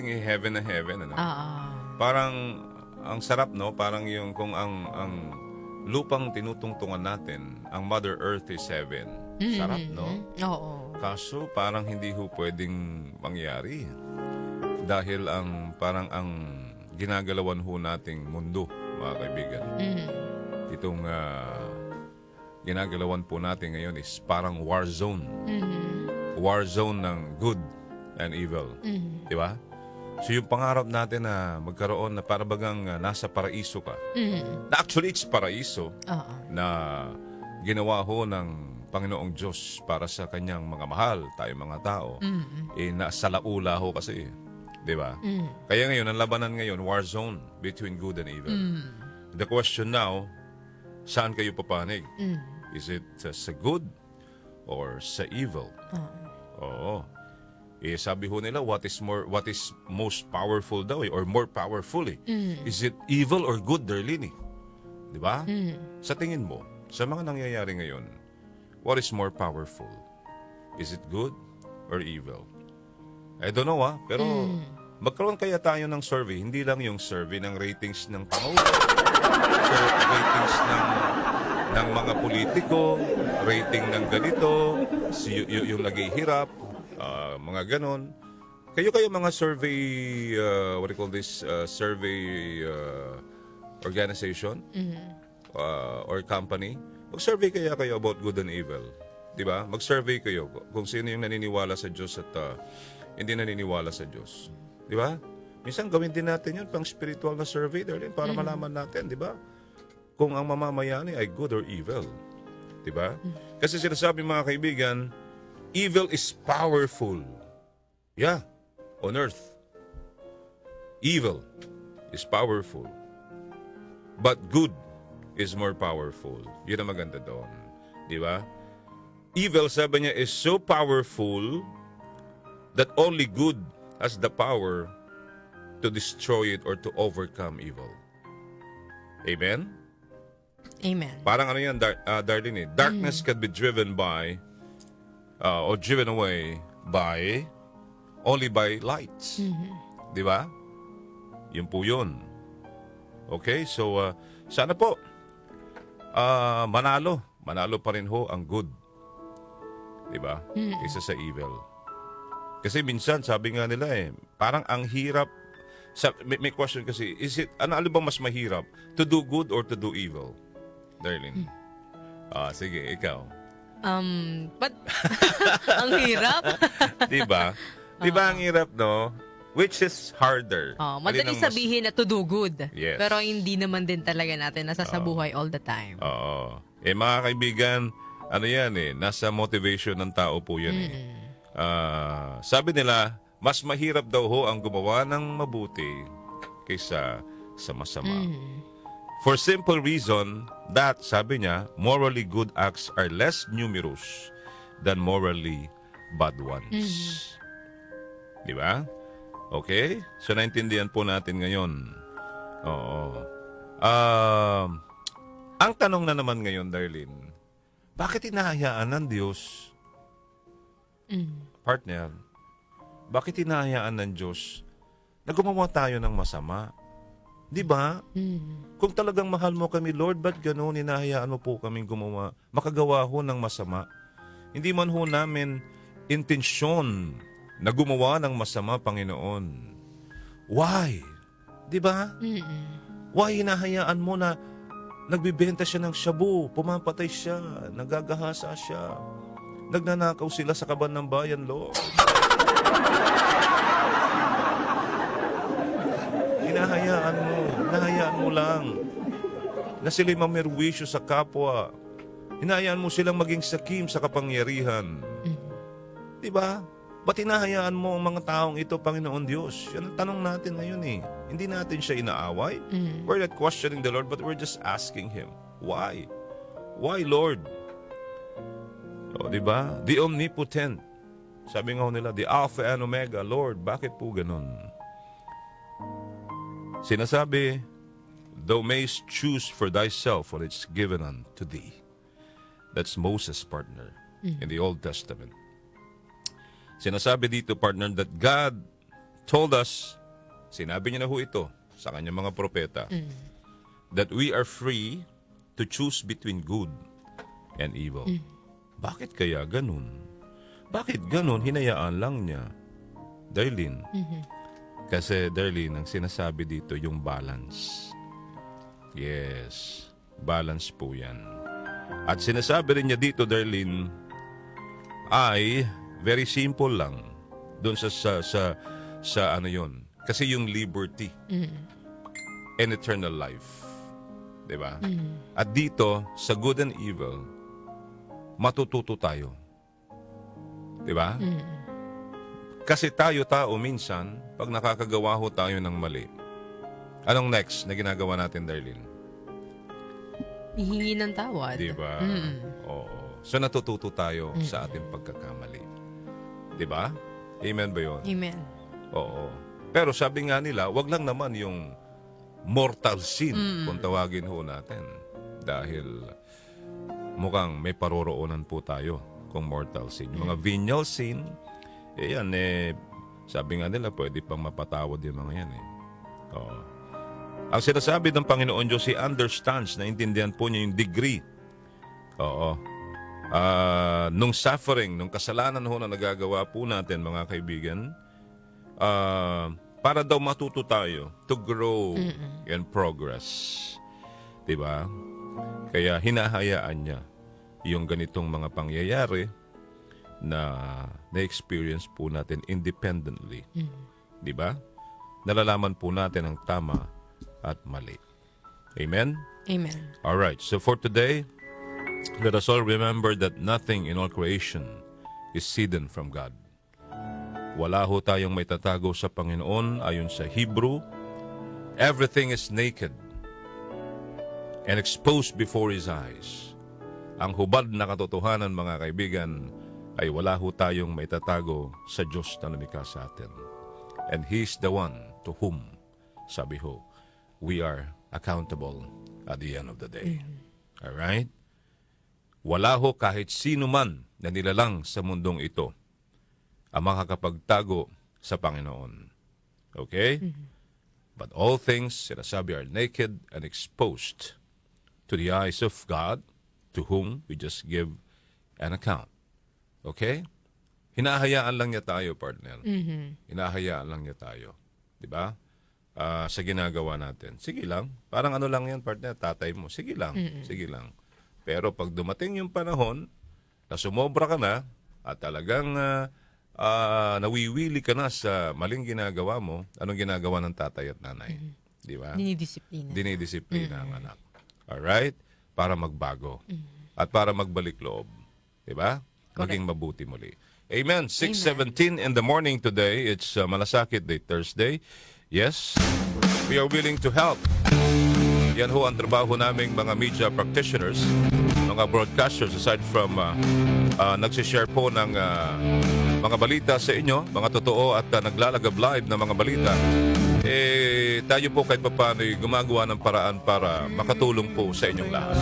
heaven na heaven, ano? Oo. Parang ang sarap, no? Parang yung kung ang lupang tinutungtungan natin, ang Mother Earth is heaven. Sarap, no? Oo. Kaso parang hindi ho pwedeng mangyari. Dahil parang ang ginagalawan ho nating mundo, mga kaibigan. Itong ginagalawan po natin ngayon is parang war zone. War zone ng good and evil. Di ba? So yung pangarap natin na magkaroon na parabagang nasa paraiso ka. Na actually it's paraiso Oo. na ginawa ho ng Panginoong Diyos para sa kanyang mga mahal, tayong mga tao. Nasa laula ho kasi. Di ba? Kaya ngayon, ang labanan ngayon, war zone between good and evil. The question now, saan kayo papanig? Is it sa good or sa evil? Oo. Sabi ho nila, what is most powerful daw or more powerful eh? Is it evil or good, Darlene? Di ba? Sa tingin mo, sa mga nangyayari ngayon, what is more powerful? Is it good or evil? I don't know pero magkaroon kaya tayo ng survey, hindi lang yung survey ng ratings ng Pangulo, ratings ng mga politiko, rating ng ganito, yung naghihirap, mga ganon. Kayo mga survey, what do you call this, survey organization or company, mag-survey kaya kayo about good and evil. Diba? Mag-survey kayo kung sino yung naniniwala sa Diyos at hindi naniniwala sa Diyos. Diba? Minsan gawin din natin yun pang spiritual na survey, darling, para malaman natin, diba? Kung ang mamamayani ay good or evil. Diba? Kasi sinasabi mga kaibigan, evil is powerful. Yeah, on earth. Evil is powerful. But good is more powerful. Yun ang maganda doon. Di ba? Evil, sabi niya, is so powerful that only good has the power to destroy it or to overcome evil. Amen? Amen. Parang ano yan, Darlene, darkness can be driven by or driven away by only by lights. Di ba? Yun po yun. Okay, so sana po manalo pa rin ho ang good. Di ba? Kaysa sa evil. Kasi minsan, sabi nga nila parang ang hirap, may question kasi, ano ba mas mahirap? To do good or to do evil? Darlene. Sige, ikaw. But, ang hirap. Diba? Diba ang hirap, no? Which is harder? Madali sabihin na to do good. Yes. Pero hindi naman din talaga natin nasasabuhay all the time. Oo. Mga kaibigan, ano yan nasa motivation ng tao po yan sabi nila, mas mahirap daw ho ang gumawa ng mabuti kaysa sa masama. For simple reason that, sabi niya, morally good acts are less numerous than morally bad ones. Di ba? Okay? So, naintindihan po natin ngayon. Oo. Ang tanong na naman ngayon, Darlene, bakit hinahayaan ng Diyos, partner, bakit hinahayaan ng Diyos na gumawa tayo ng masama? Di ba? Kung talagang mahal mo kami, Lord, ba't ganun hinahayaan mo po kaming makagawa ho ng masama? Hindi man ho namin intensyon na gumawa ng masama, Panginoon. Why? Di ba? Why hinahayaan mo na nagbibenta siya ng shabu, pumapatay siya, nagagahasa siya, nagnanakaw sila sa kaban ng bayan, Lord? Hinahayaan mo lang na sila'y mamerwisyo sa kapwa. Hinahayaan mo silang maging sakim sa kapangyarihan. Diba? Ba't hinahayaan mo ang mga taong ito, Panginoon Diyos? Yan ang tanong natin ngayon Hindi natin siya inaaway. We're not questioning the Lord, but we're just asking Him, why? Why, Lord? Diba? The omnipotent. Sabi nga nila, the Alpha and Omega, Lord, bakit po ganun? Sinasabi, thou mayst choose for thyself what is given unto thee. That's Moses' partner in the Old Testament. Sinasabi dito, partner, that God told us, sinabi niya na ho ito sa kanyang mga propeta, that we are free to choose between good and evil. Bakit kaya ganun? Bakit ganun? Hinayaan lang niya. Darlene. Kasi, Darlene, ang sinasabi dito, yung balance. Yes. Balance po yan. At sinasabi rin niya dito, Darlene, ay very simple lang. Doon sa ano yun. Kasi yung liberty and eternal life. Diba? At dito, sa good and evil, matututo tayo. Diba? Kasi tayo minsan, pag nakakagawa ho tayo ng mali, anong next na ginagawa natin, Darlene? Hihingi ng tawad. Diba? Oo. So natututo tayo sa ating pagkakamali. Diba? Amen ba yun? Amen. Oo. Pero sabi nga nila, wag lang naman yung mortal sin kung tawagin ho natin. Dahil mukhang may paroroonan po tayo kung mortal sin. Yung mga venial sin, yan sabi nga nila, pwede pang mapatawad yung mga yan Oo. Ang sinasabi ng Panginoon Diyos, He understands, naintindihan po niya yung degree. Oo. Nung suffering, nung kasalanan ho na nagagawa po natin, mga kaibigan, para daw matuto tayo to grow and progress. Diba? Kaya hinahayaan niya yung ganitong mga pangyayari na na-experience po natin independently. Diba? Nalalaman po natin ang tama at mali. Amen? Amen. All right. So for today, let us all remember that nothing in all creation is hidden from God. Wala ho tayong may tatago sa Panginoon ayon sa Hebrew. Everything is naked and exposed before His eyes. Ang hubad na katotohanan, mga kaibigan, ay wala ho tayong may tatago sa Diyos na lumikha sa atin. And He's the one to whom, sabi ho, we are accountable at the end of the day. Alright? Wala ho kahit sino man na nilalang sa mundong ito ang makakapagtago sa Panginoon. Okay? But all things, sinasabi, are naked and exposed to the eyes of God, to whom we just give an account. Okay? Hinahayaan lang niya tayo, partner. Hinahayaan lang niya tayo. Diba? Sa ginagawa natin. Sige lang. Parang ano lang yan, partner, tatay mo. Sige lang. Sige lang. Pero pag dumating yung panahon na sumobra ka na at talagang nawiwili ka na sa maling ginagawa mo, anong ginagawa ng tatay at nanay? Di ba? Dinidisiplina. Dinidisiplina ang anak. Alright? Para magbago. At para magbalik loob. Di ba? Maging mabuti muli. Amen. 6:17 in the morning today. It's Malasakit Day, Thursday. Yes, we are willing to help. Yan ho ang trabaho naming mga media practitioners, mga broadcasters, aside from nagsishare po ng mga balita sa inyo, mga totoo at naglalagab live na mga balita. Tayo po kahit papaano gumagawa ng paraan para makatulong po sa inyong lahat.